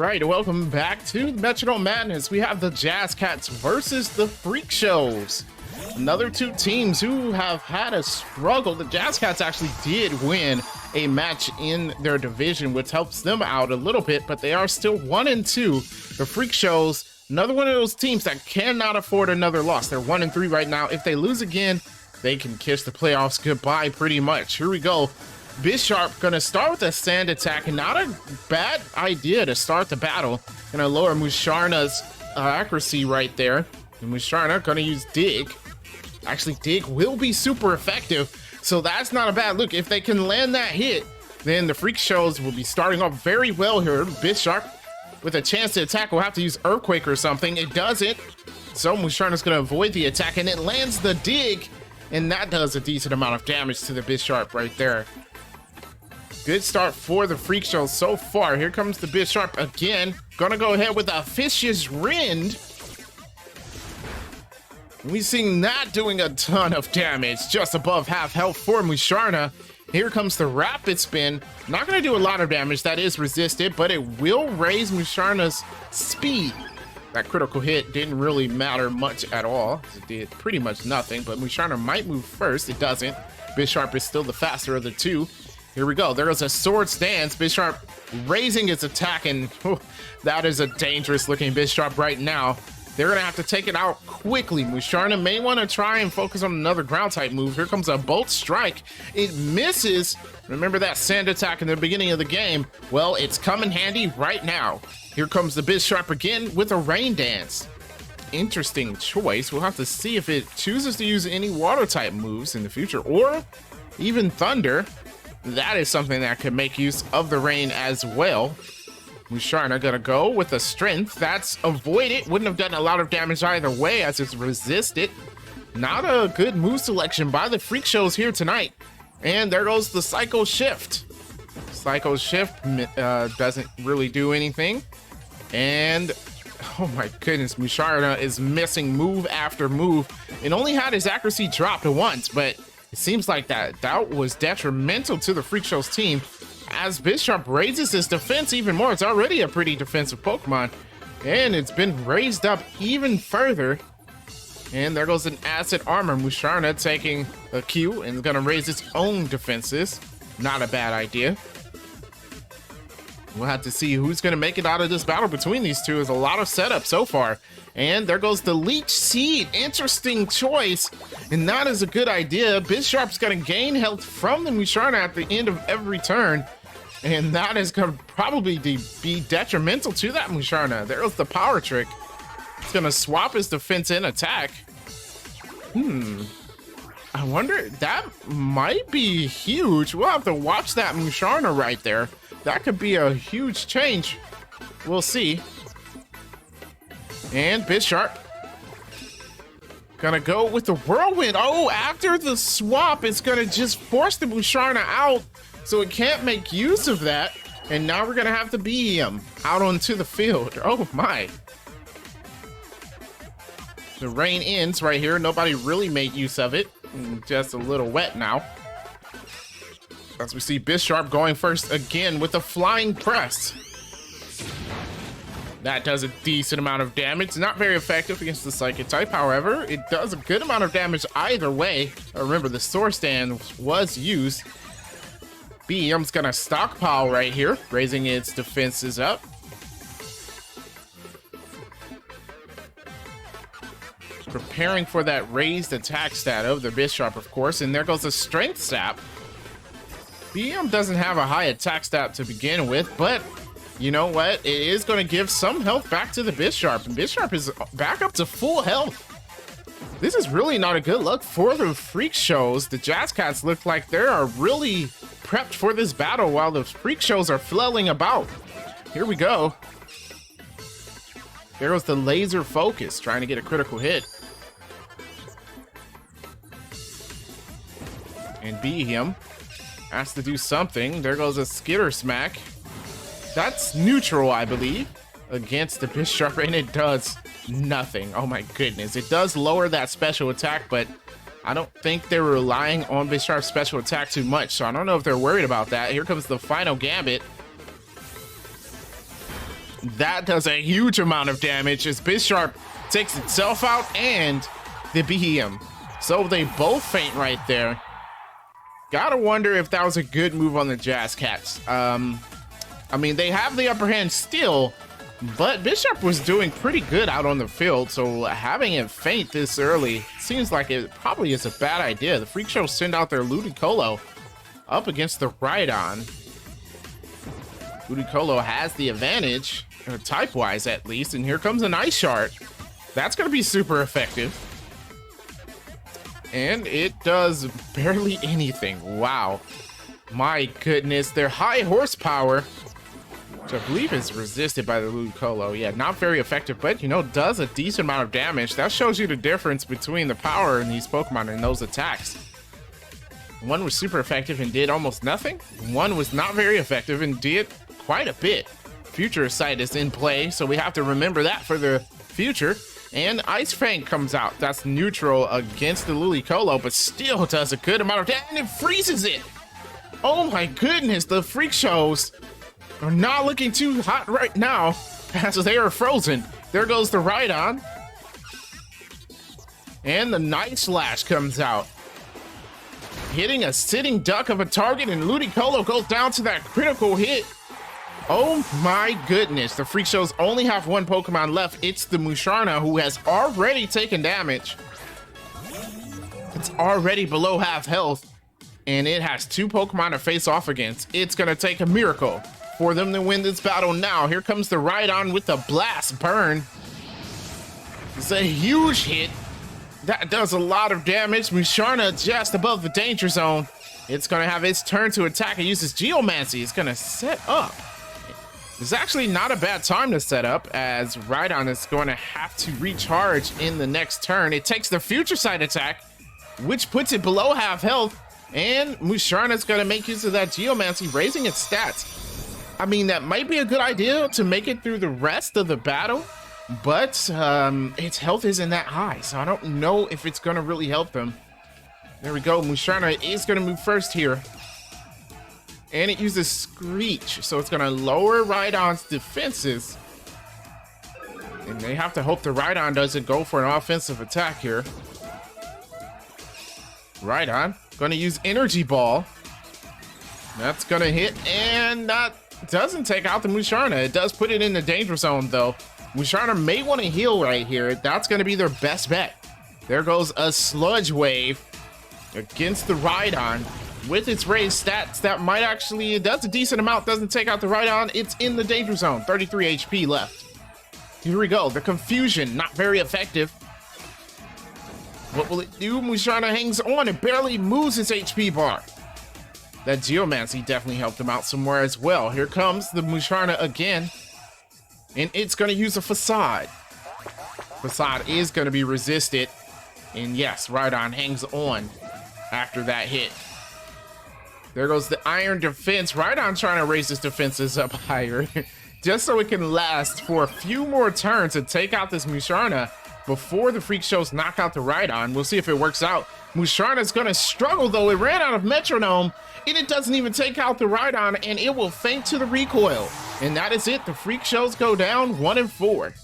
right, welcome back to Metronome Madness. We have the Catz versus the Freakshows. Another two teams who have had a struggle. The Catz actually did win a match in their division, which helps them out a little bit, but they are still 1-2. The Freakshows, another one of those teams that cannot afford another loss. They're 1-3 right now. If they lose again, they can kiss the playoffs goodbye pretty much. Here we go. Bishop gonna start with a sand attack, and not a bad idea to start the battle. Gonna lower Musharna's accuracy right there. And Musharna gonna use dig. Actually, dig will be super effective, so that's not a bad look. If they can land that hit, then the Freakshows will be starting off very well here. Bishop with a chance to attack will have to use Earthquake or something. It doesn't, so Musharna's gonna avoid the attack, and it lands the dig, and that does a decent amount of damage to the Bishop right there. Good start for the Freakshows so far. Here comes the Bishop again. Gonna go ahead with a Fish's Rend. We see that doing a ton of damage, just above half health for Musharna. Here comes the Rapid Spin. Not gonna do a lot of damage, that is resisted, but it will raise Musharna's speed. That critical hit didn't really matter much at all. It did pretty much nothing, but Musharna might move first. It doesn't. Bishop is still the faster of the two. Here we go. There is a sword stance. Bishop raising its attack, and that is a dangerous looking Bishop right now. They're gonna have to take it out quickly. Musharna may want to try and focus on another ground type move. Here comes a Bolt Strike. It misses. Remember that sand attack in the beginning of the game? Well, it's coming handy right now. Here comes the Bishop again with a Rain Dance. Interesting choice. We'll have to see if it chooses to use any water type moves in the future, or even Thunder. That is something that could make use of the rain as well. Musharna gonna go with a strength. That's avoided. Wouldn't have done a lot of damage either way, as it's resisted. Not a good move selection by the Freakshows here tonight. And there goes the Psycho Shift. Psycho Shift doesn't really do anything. And oh my goodness, Musharna is missing move after move. It only had his accuracy dropped once, but it seems like that was detrimental to the Freakshows team, as Bishop raises his defense even more. It's already a pretty defensive Pokemon, and it's been raised up even further. And there goes an Acid Armor. Musharna taking a Q and is gonna raise its own defenses. Not a bad idea. We'll have to see who's gonna make it out of this battle between these two. There's a lot of setup so far. And there goes the Leech Seed. Interesting choice, and that is a good idea. Bishop's gonna gain health from the Musharna at the end of every turn, and that is gonna probably be detrimental to that Musharna. There's the Power Trick. It's gonna swap his defense and attack. I wonder, that might be huge. We'll have to watch that Musharna right there. That could be a huge change. We'll see. And Bishop gonna go with the Whirlwind. Oh, after the swap, it's gonna just force the Musharna out, so it can't make use of that. And now we're gonna have to beam him out onto the field. Oh my. The rain ends right here. Nobody really made use of it. Just a little wet now. As we see Bishop going first again with a Flying Press. That does a decent amount of damage. Not very effective against the Psychic type. However, it does a good amount of damage either way. Remember, the Sword Stand was used. BM's gonna stockpile right here, raising its defenses up. Preparing for that raised attack stat of the Bishop, of course. And there goes the Strength Sap. BM doesn't have a high attack stat to begin with, but you know what? It is going to give some health back to the Bishop, and Bishop is back up to full health. This is really not a good look for the Freakshows. The Catz look like they are really prepped for this battle, while the Freakshows are flailing about. Here we go. There goes the Laser Focus, trying to get a critical hit. And him has to do something. There goes a Skitter Smack. That's neutral, I believe, against the Bishop, and it does nothing. Oh my goodness. It does lower that special attack, but I don't think they're relying on Bishop's special attack too much, so I don't know if they're worried about that. Here comes the final Gambit. That does a huge amount of damage as Bisharp takes itself out and the BM. So they both faint right there. Gotta wonder if that was a good move on the Jazz Cats. I mean, they have the upper hand still, but Bisharp was doing pretty good out on the field, so having it faint this early seems like it probably is a bad idea. The Freakshows send out their Ludicolo up against the Rhydon. Ludicolo has the advantage, type-wise at least, and here comes an Ice Shard. That's going to be super effective. And it does barely anything. Wow. My goodness, their high horsepower, which I believe is resisted by the Ludicolo. Yeah, not very effective, but, you know, does a decent amount of damage. That shows you the difference between the power in these Pokemon and those attacks. One was super effective and did almost nothing. One was not very effective and did quite a bit. Future Sight is in play, so we have to remember that for the future. And Ice Fang comes out. That's neutral against the Ludicolo, but still does a good amount of damage, and it freezes it. Oh my goodness, the Freakshows are not looking too hot right now as they are frozen. There goes the Rhydon. And the Night Slash comes out, hitting a sitting duck of a target, and Ludicolo goes down to that critical hit. Oh my goodness, the Freakshows only have one Pokemon left. It's the Musharna, who has already taken damage. It's already below half health, and it has two Pokemon to face off against. It's gonna take a miracle for them to win this battle now. Here comes the Rhydon with the Blast Burn. It's a huge hit. That does a lot of damage. Musharna just above the danger zone. It's gonna have its turn to attack. It uses Geomancy. It's gonna set up. It's actually not a bad time to set up, as Rhydon is going to have to recharge in the next turn. It takes the Future Sight attack, which puts it below half health, and Musharna is going to make use of that Geomancy, raising its stats. I mean, that might be a good idea to make it through the rest of the battle, but its health isn't that high, so I don't know if it's going to really help them. There we go. Musharna is going to move first here. And it uses Screech, so it's gonna lower Rhydon's defenses. And they have to hope the Rhydon doesn't go for an offensive attack here. Rhydon gonna use Energy Ball. That's gonna hit, and that doesn't take out the Musharna. It does put it in the danger zone, though. Musharna may want to heal right here. That's gonna be their best bet. There goes a Sludge Wave against the Rhydon. With its raised stats, that might actually, it does a decent amount, doesn't take out the Rhydon. It's in the danger zone, 33 HP left. Here we go, the Confusion, not very effective. What will it do? Musharna hangs on, it barely moves its HP bar. That Geomancy definitely helped him out somewhere as well. Here comes the Musharna again, and it's gonna use a Facade. Facade is gonna be resisted, and yes, Rhydon hangs on after that hit. There goes the Iron Defense. Rhydon trying to raise his defenses up higher just so it can last for a few more turns to take out this Musharna before the Freakshows knock out the Rhydon. We'll see if it works out. Musharna's gonna struggle though. It ran out of Metronome and it doesn't even take out the Rhydon, and it will faint to the recoil. And that is it. The Freakshows go down 1-4.